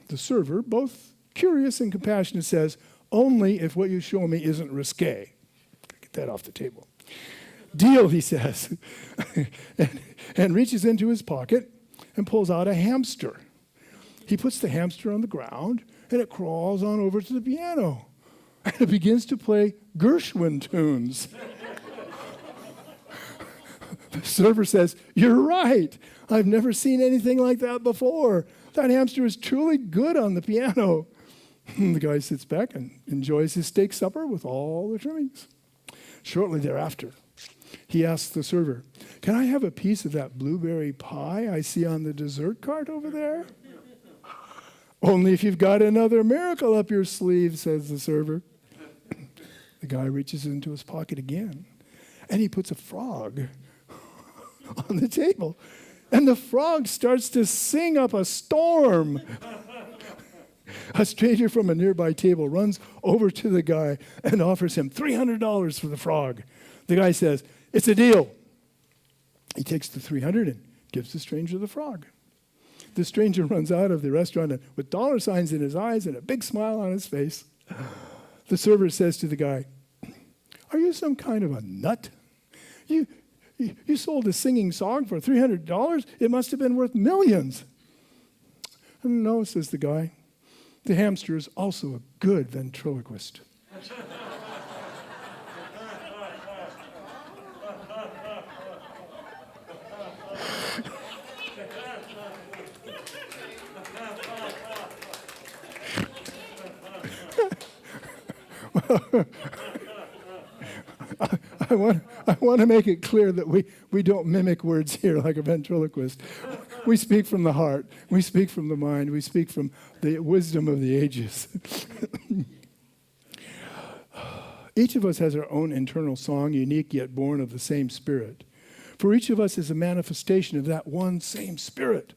The server, both curious and compassionate, says, "Only if what you show me isn't risque." Get that off the table. "Deal," he says, and reaches into his pocket and pulls out a hamster. He puts the hamster on the ground, and it crawls on over to the piano, and it begins to play Gershwin tunes. The server says, "You're right. I've never seen anything like that before. That hamster is truly good on the piano." The guy sits back and enjoys his steak supper with all the trimmings. Shortly thereafter, he asks the server, "Can I have a piece of that blueberry pie I see on the dessert cart over there?" "Only if you've got another miracle up your sleeve," says the server. The guy reaches into his pocket again, and he puts a frog on the table. And the frog starts to sing up a storm. A stranger from a nearby table runs over to the guy and offers him $300 for the frog. The guy says, "It's a deal." He takes the $300 and gives the stranger the frog. The stranger runs out of the restaurant with dollar signs in his eyes and a big smile on his face. The server says to the guy, "Are you some kind of a nut? You sold a singing song for $300? It must have been worth millions." "No," says the guy. "The hamster is also a good ventriloquist." I want to make it clear that we don't mimic words here like a ventriloquist. We speak from the heart. We speak from the mind. We speak from the wisdom of the ages. Each of us has our own internal song, unique yet born of the same Spirit. For each of us is a manifestation of that one same Spirit.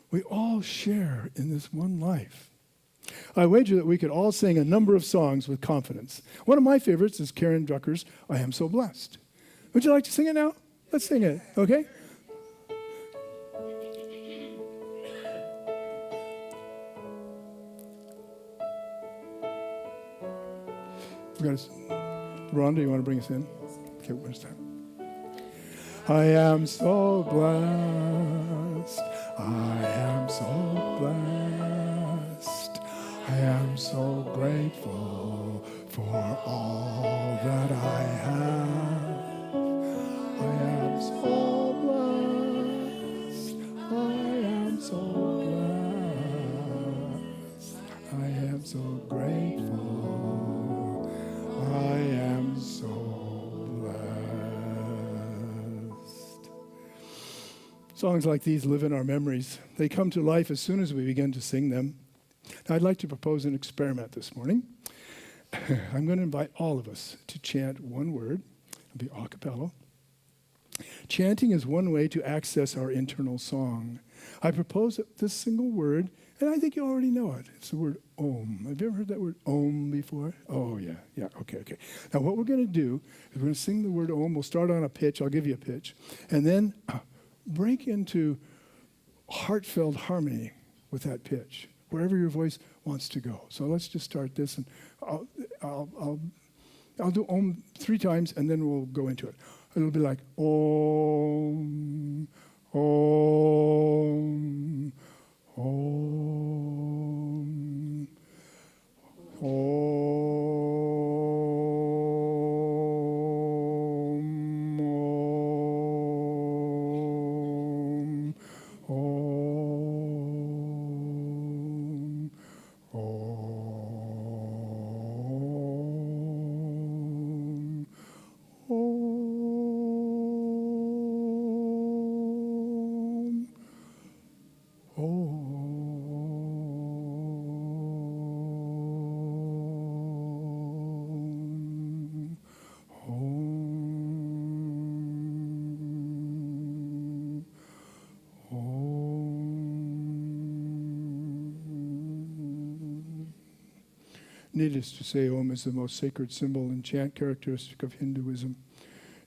We all share in this one life. I wager that we could all sing a number of songs with confidence. One of my favorites is Karen Drucker's I Am So Blessed. Would you like to sing it now? Let's sing it, okay? Rhonda, you want to bring us in? Okay, where's that? I am so blessed. I am so blessed. I am so grateful for all that I have. I am so blessed. I am so blessed. I am so grateful. I am so blessed. Songs like these live in our memories. They come to life as soon as we begin to sing them. Now, I'd like to propose an experiment this morning. I'm going to invite all of us to chant one word. It'll be a cappella. Chanting is one way to access our internal song. I propose that this single word, and I think you already know it. It's the word Om. Have you ever heard that word Om before? Oh, yeah, okay. Now, what we're going to do is we're going to sing the word Om. We'll start on a pitch. I'll give you a pitch. And then break into heartfelt harmony with that pitch, wherever your voice wants to go. So let's just start this, and I'll do Om 3 times, and then we'll go into it. It'll be like Om, Om, Om, Om, Om, Om, Om, Om. Needless to say, Om is the most sacred symbol and chant characteristic of Hinduism.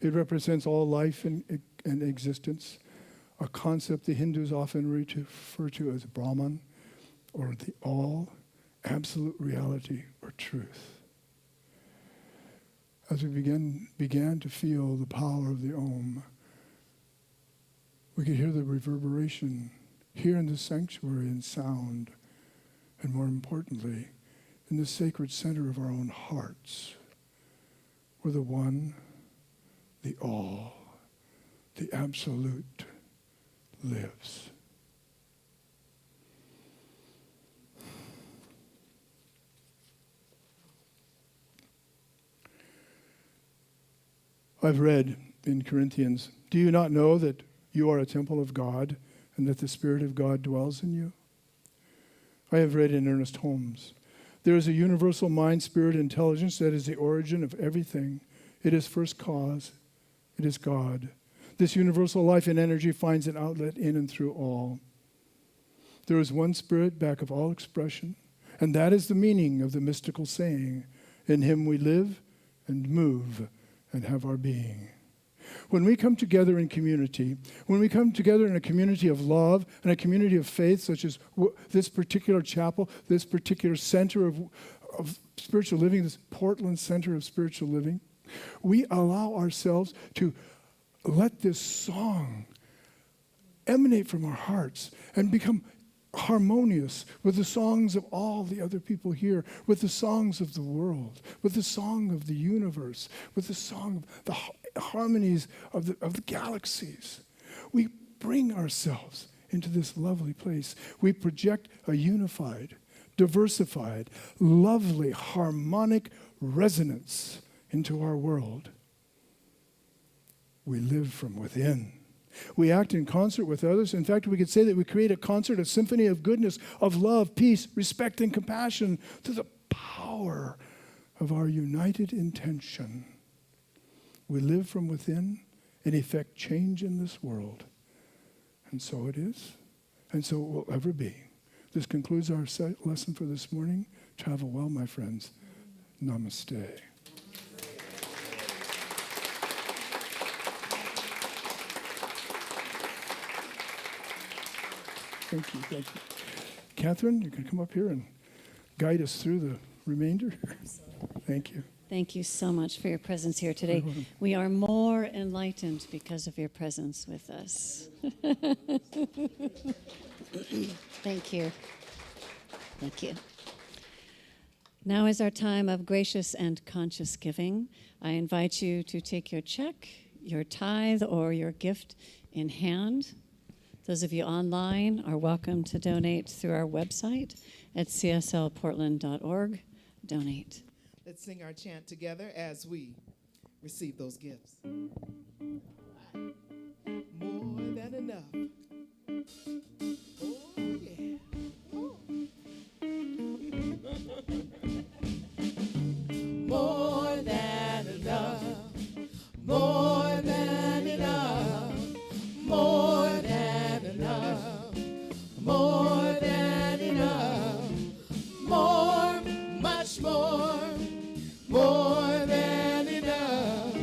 It represents all life and existence, a concept the Hindus often refer to as Brahman, or the all, absolute reality, or truth. As we began to feel the power of the Om, we could hear the reverberation here in the sanctuary in sound, and more importantly, in the sacred center of our own hearts, where the one, the all, the absolute lives. I've read in Corinthians, do you not know that you are a temple of God and that the Spirit of God dwells in you? I have read in Ernest Holmes, there is a universal mind, spirit, intelligence that is the origin of everything. It is first cause. It is God. This universal life and energy finds an outlet in and through all. There is one Spirit back of all expression, and that is the meaning of the mystical saying, in Him we live and move and have our being. When we come together in community, when we come together in a community of love and a community of faith, such as this particular chapel, this particular center of spiritual living, this Portland Center of Spiritual Living, we allow ourselves to let this song emanate from our hearts and become harmonious with the songs of all the other people here, with the songs of the world, with the song of the universe, with the song of the harmonies of the galaxies. We bring ourselves into this lovely place. We project a unified, diversified, lovely, harmonic resonance into our world. We live from within. We act in concert with others. In fact, we could say that we create a concert, a symphony of goodness, of love, peace, respect, and compassion through the power of our united intention. We live from within and effect change in this world. And so it is, and so it will ever be. This concludes our lesson for this morning. Travel well, my friends. Namaste. Thank you, thank you. Catherine, you can come up here and guide us through the remainder. Thank you. Thank you so much for your presence here today. We are more enlightened because of your presence with us. Thank you. Thank you. Now is our time of gracious and conscious giving. I invite you to take your check, your tithe, or your gift in hand. Those of you online are welcome to donate through our website at cslportland.org. Donate. Let's sing our chant together as we receive those gifts. More than enough. Oh, yeah. Oh. More than enough. More than enough. More than enough. More than enough. More, much more. More than enough,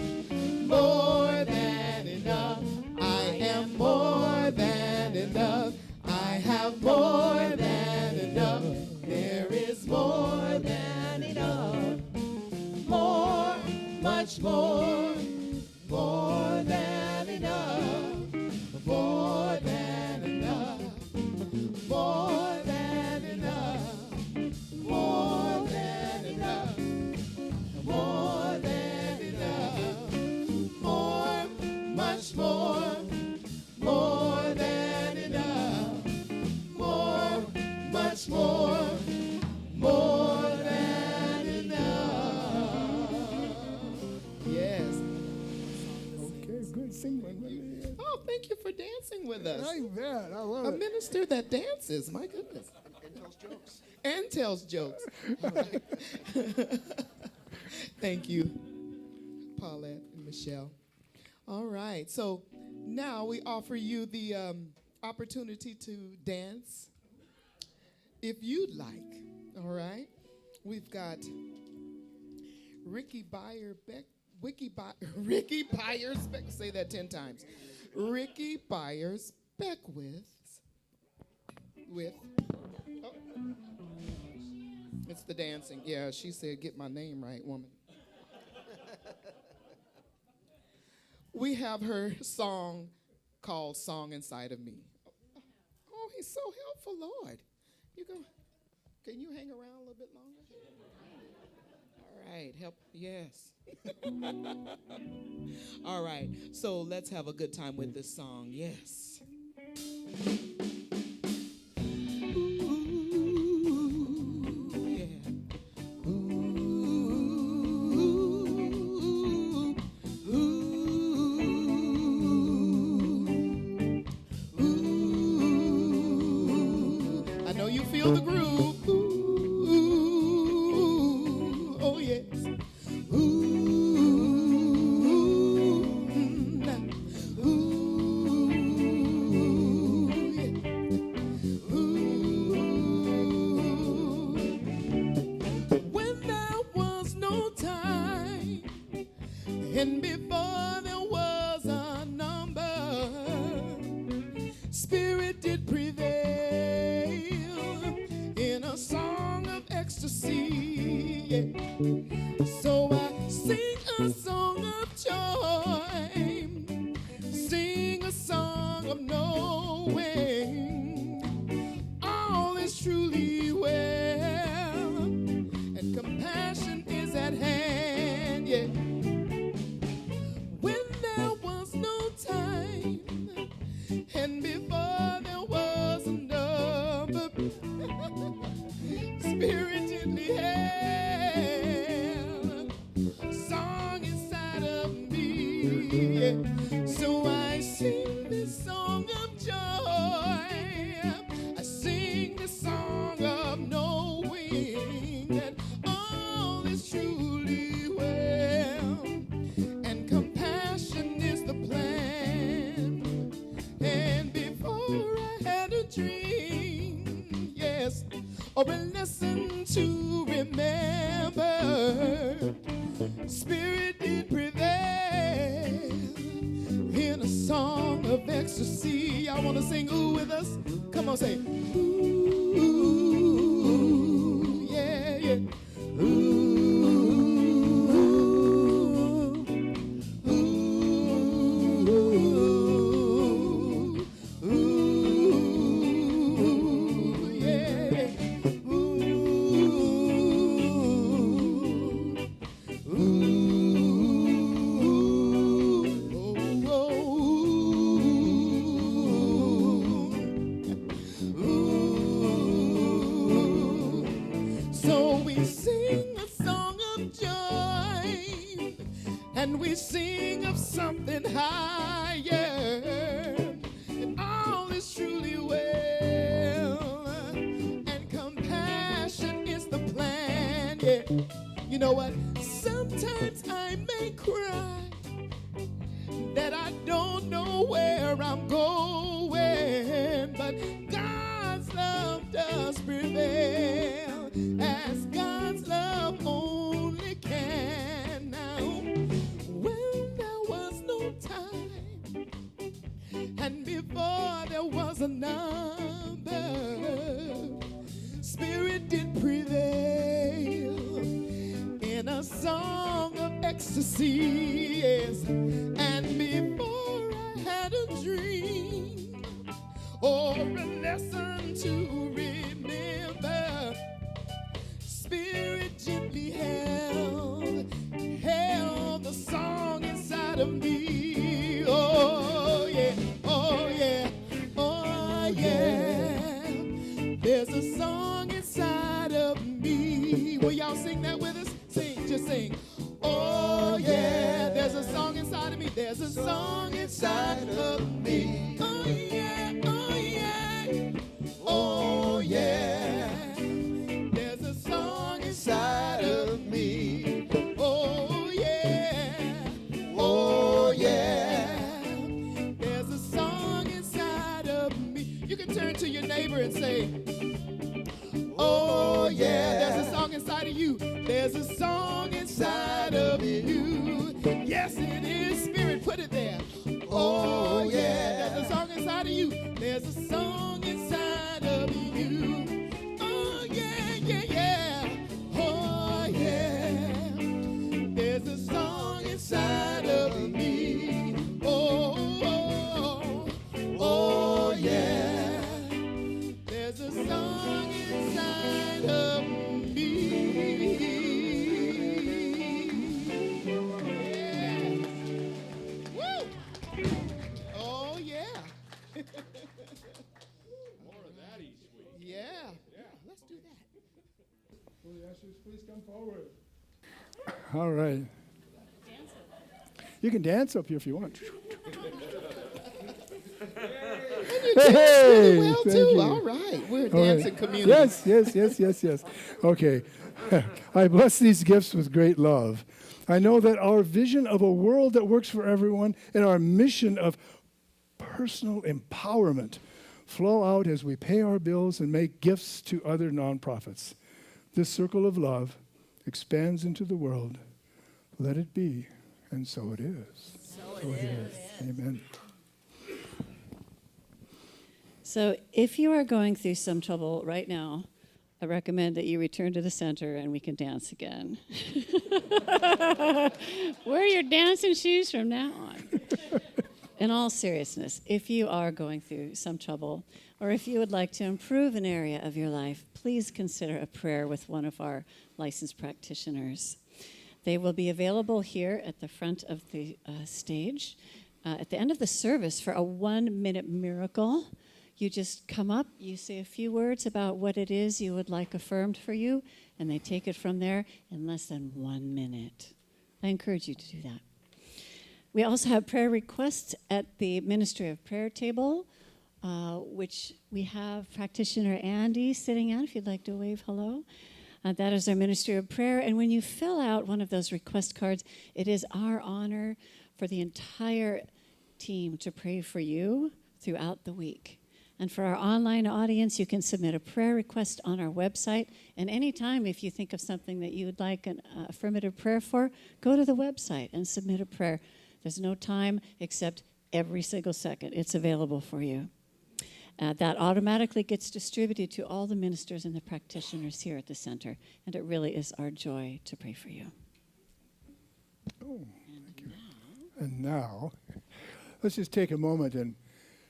more than enough. I am more than enough. I have more than enough. There is more than enough. More, much more. More than enough. More than enough. More than enough. More than enough. More than enough, more, much more, more than enough, more, much more, more than enough. Yes. Okay, good. Sing one. Oh, thank you for dancing with us. I bet. I love A it. minister that dances, my goodness. And tells jokes. And tells jokes. Thank you, Paulette and Michelle. All right, so now we offer you the opportunity to dance if you'd like. All right, we've got Ricky Byers Beck. Say that 10 times. Ricky Byers Beckwith. Oh. It's the dancing. Yeah, she said, get my name right, woman. We have her song called Song Inside of Me. Oh, he's so helpful, Lord. Can you hang around a little bit longer? All right, help, yes. All right, so let's have a good time with this song, yes. Feel the groove. Ooh, oh yes. Ooh, ooh, yeah. Ooh. When there was no time, and before there was a number, Spirit did prevail yes. Or we listen to remember. Spirit did prevail in a song of ecstasy. Y'all want to sing ooh with us? Come on, say ooh, yeah, yeah. Ooh. And we sing of something higher, and all is truly well, and compassion is the plan, yeah. You know what? Sometimes I may cry that I don't know where I'm going, but God's love does prevail, as God's love only can. Now, when there was no time, and before there was a number, Spirit did prevail in a song of ecstasy, yes. And before I had a dream or a lesson to remember, Spirit gently held the song inside of me. Oh yeah, oh yeah, oh yeah. There's a song inside of me. Will y'all sing that with us? Sing, just sing. Oh yeah, there's a song inside of me. There's a song inside of me. Oh yeah, oh yeah, oh yeah. There's a song inside of me. Oh yeah, oh yeah. There's a song inside of me. You can turn to your neighbor and say, oh yeah, there's a song inside of you. There's a song inside of you. Yes, it is. Spirit, put it there. Oh yeah, there's a song inside of you. There's a song inside of you. Oh yeah, yeah, yeah. Oh yeah. There's a song inside of me. Oh, oh, oh yeah. There's a song inside of me. Let's do that. Will the ushers please come forward? All right. You can dance up here if you want. Hey, well thank too. you. All right, we're a All right. dancing community. Yes. Okay. I bless these gifts with great love. I know that our vision of a world that works for everyone and our mission of personal empowerment flow out as we pay our bills and make gifts to other nonprofits. This circle of love expands into the world. Let it be, and so it is. So it is. Amen. So if you are going through some trouble right now, I recommend that you return to the center and we can dance again. Wear your dancing shoes from now on. In all seriousness, if you are going through some trouble, or if you would like to improve an area of your life, please consider a prayer with one of our licensed practitioners. They will be available here at the front of the stage at the end of the service for a 1-minute miracle. You just come up, you say a few words about what it is you would like affirmed for you, and they take it from there in less than 1 minute. I encourage you to do that. We also have prayer requests at the Ministry of Prayer table, which we have practitioner Andy sitting at, if you'd like to wave hello. That is our Ministry of Prayer. And when you fill out one of those request cards, it is our honor for the entire team to pray for you throughout the week. And for our online audience, you can submit a prayer request on our website. And anytime, if you think of something that you would like an affirmative prayer for, go to the website and submit a prayer. There's no time except every single second. It's available for you. That automatically gets distributed to all the ministers and the practitioners here at the center. And it really is our joy to pray for you. Oh, thank you. And now, let's just take a moment and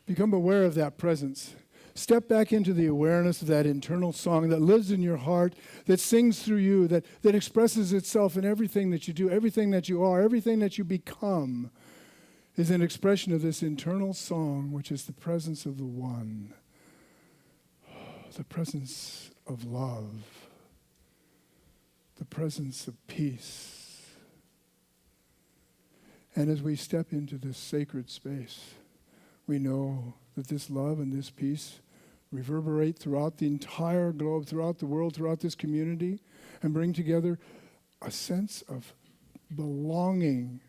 become aware of that presence. Step back into the awareness of that internal song that lives in your heart, that sings through you, that expresses itself in everything that you do, everything that you are, everything that you become is an expression of this internal song, which is the presence of the One, the presence of love, the presence of peace. And as we step into this sacred space, we know that this love and this peace reverberate throughout the entire globe, throughout the world, throughout this community, and bring together a sense of belonging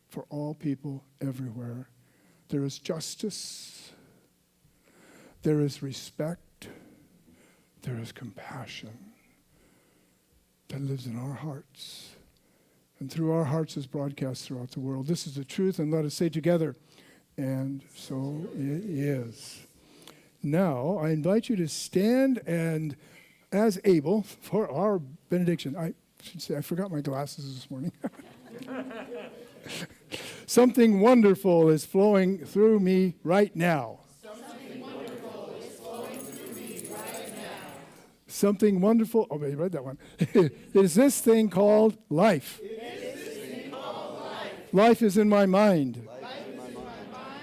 for all people everywhere. There is justice, there is respect, there is compassion that lives in our hearts. And through our hearts is broadcast throughout the world. This is the truth, and let us say together, and so it is. Now, I invite you to stand and, as able, for our benediction. I should say, I forgot my glasses this morning. Something wonderful is flowing through me right now. Something wonderful is flowing through me right now. Something wonderful, oh, you read that one, is this thing called life. Life is in my mind.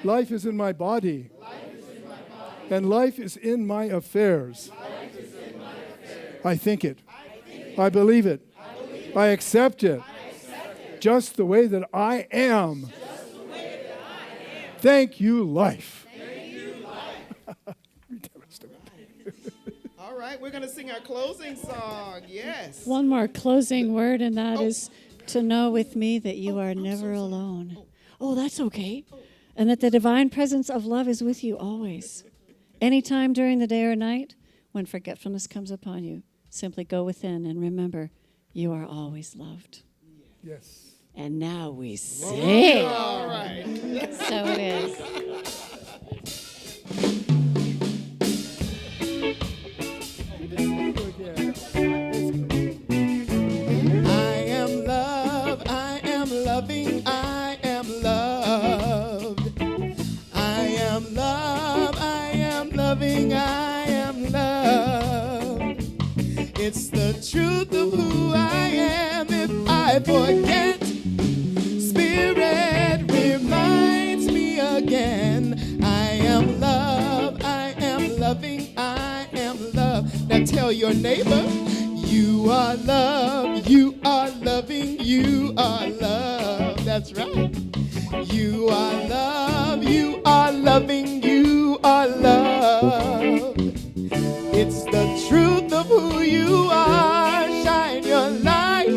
Life is in my body. And life is in my affairs. I think it. I believe it. I accept it. Just the way that I am. Thank you, life. All right, we're going to sing our closing song. Yes. One more closing word, and that is to know with me that you are never alone. Oh, that's okay. And that the divine presence of love is with you always. Anytime during the day or night, when forgetfulness comes upon you, simply go within and remember you are always loved. Yes. And now we sing. All right. So it is. I am love, I am loving, I am loved. I am love, I am loving, I am loved. It's the truth of who I am. If I forget, Spirit reminds me again. I am love, I am loving, I am love. Now tell your neighbor, you are love, you are loving, you are love. That's right. You are love, you are loving, you are love. It's the truth of who you are. Shine your light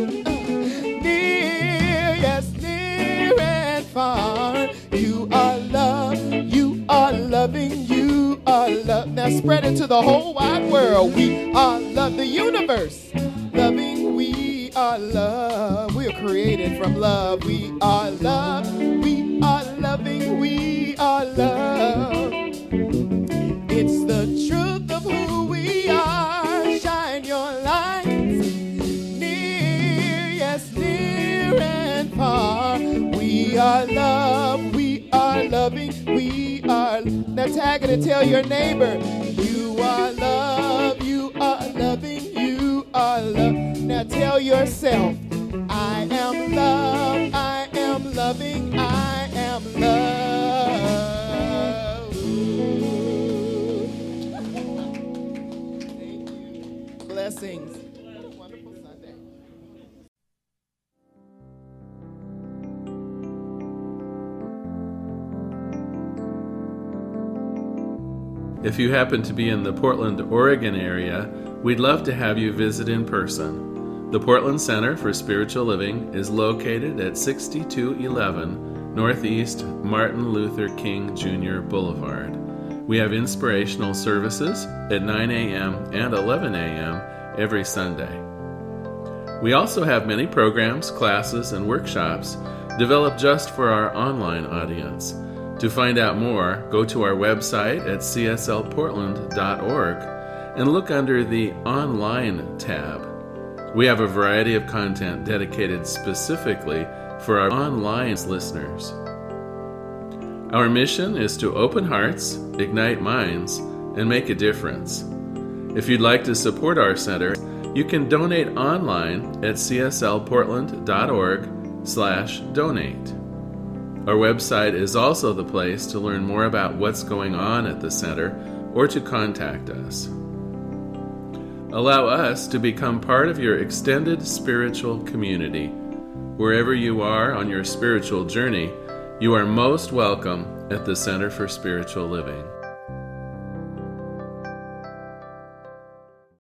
near, yes, near and far. You are love, you are loving, you are love. Now spread it to the whole wide world. We are love, the universe. Loving, we are love. We are created from love. We are love, we are loving, we are love. It's the truth of who we are. Shine your lights near, yes, near and far. We are love, we are loving, we are. Now tag it and tell your neighbor, you are love, you are loving, you are love. Now tell yourself, I am love, I am loving, I am love. Thank you. Blessings. Wonderful Sunday. If you happen to be in the Portland, Oregon area, we'd love to have you visit in person. The Portland Center for Spiritual Living is located at 6211 Northeast Martin Luther King Jr. Boulevard. We have inspirational services at 9 a.m. and 11 a.m. every Sunday. We also have many programs, classes, and workshops developed just for our online audience. To find out more, go to our website at cslportland.org and look under the Online tab. We have a variety of content dedicated specifically for our online listeners. Our mission is to open hearts, ignite minds, and make a difference. If you'd like to support our center, you can donate online at cslportland.org/donate. Our website is also the place to learn more about what's going on at the center or to contact us. Allow us to become part of your extended spiritual community. Wherever you are on your spiritual journey, you are most welcome at the Center for Spiritual Living.